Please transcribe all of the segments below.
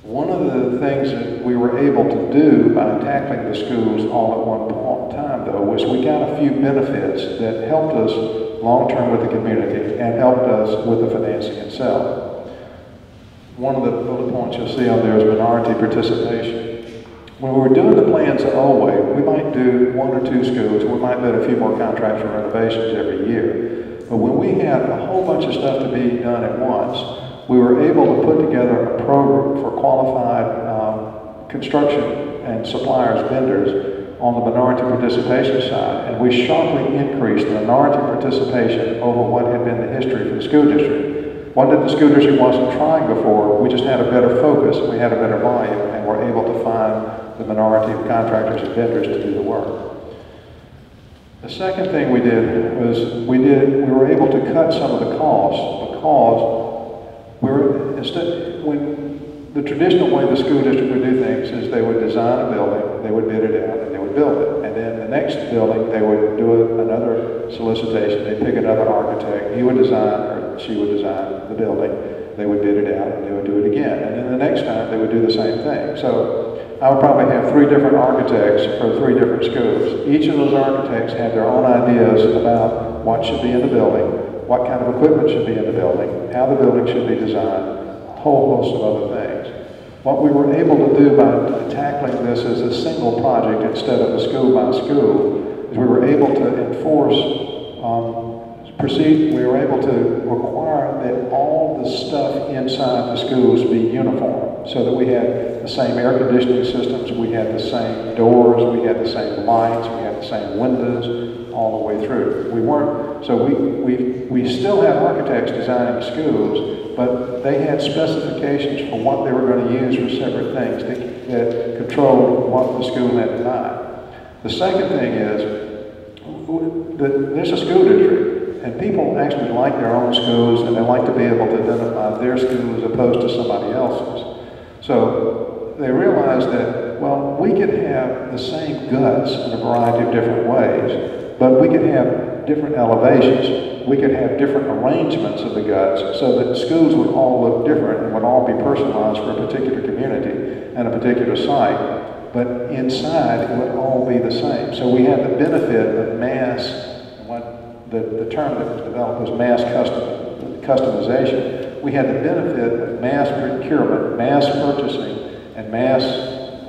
One of the things that we were able to do by tackling the schools all at one point in time, though, was we got a few benefits that helped us long-term with the community and helped us with the financing itself. One of the bullet points you'll see on there is minority participation. When we were doing the plans the old way, we might do 1 or 2 schools, we might bid a few more contracts for renovations every year. But when we had a whole bunch of stuff to be done at once, we were able to put together a program for qualified construction and suppliers, vendors, on the minority participation side. And we sharply increased the minority participation over what had been the history for the school district. What did the school district wasn't trying before, we just had a better focus, we had a better volume, and were able to find the minority of contractors and vendors to do the work. The second thing we did was we were able to cut some of the costs because when the traditional way the school district would do things is they would design a building, they would bid it out, and they would build it. And then the next building, they would do another solicitation, they'd pick another architect, he would design, or she would design the building, they would bid it out, and they would do it again. And then the next time, they would do the same thing. So I would probably have 3 different architects for 3 different schools. Each of those architects had their own ideas about what should be in the building, what kind of equipment should be in the building, how the building should be designed, a whole host of other things. What we were able to do by tackling this as a single project instead of a school by school is we were able to enforce, we were able to require that all the stuff inside the schools be uniform so that we had the same air conditioning systems, we had the same doors, we had the same lights, we had the same windows all the way through. We weren't, so we still had architects designing schools, but they had specifications for what they were going to use for separate things that controlled what the school had to buy. The second thing is, there's a school district, and people actually like their own schools, and they like to be able to identify their school as opposed to somebody else's. So they realized that, well, we could have the same guts in a variety of different ways, but we could have different elevations. We could have different arrangements of the guts so that schools would all look different and would all be personalized for a particular community and a particular site. But inside, it would all be the same. So we had the benefit of mass, what the term that was developed was mass customization. We had the benefit of mass procurement, mass purchasing, and mass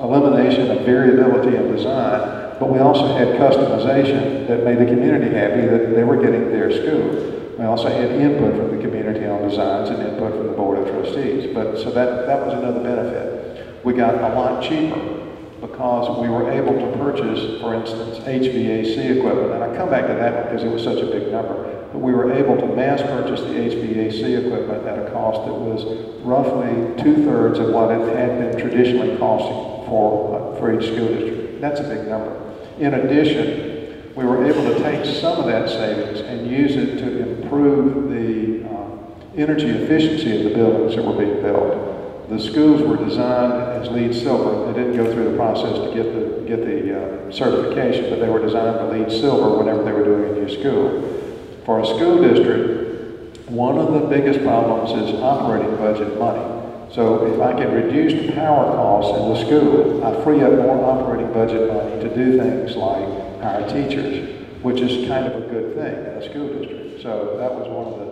elimination of variability in design. But we also had customization that made the community happy that they were getting their school. We also had input from the community on designs and input from the Board of Trustees. So that was another benefit. We got a lot cheaper because we were able to purchase, for instance, HVAC equipment. And I come back to that one because it was such a big number. But we were able to mass purchase the HVAC equipment at a cost that was roughly 2/3 of what it had been traditionally costing for each school district. That's a big number. In addition, we were able to take some of that savings and use it to improve the energy efficiency of the buildings that were being built. The schools were designed as LEED Silver. They didn't go through the process to get the certification, but they were designed to LEED Silver whenever they were doing a new school. For a school district, one of the biggest problems is operating budget money. So if I can reduce the power costs in the school, I free up more operating budget money to do things like hire teachers, which is kind of a good thing in a school district. So that was one of the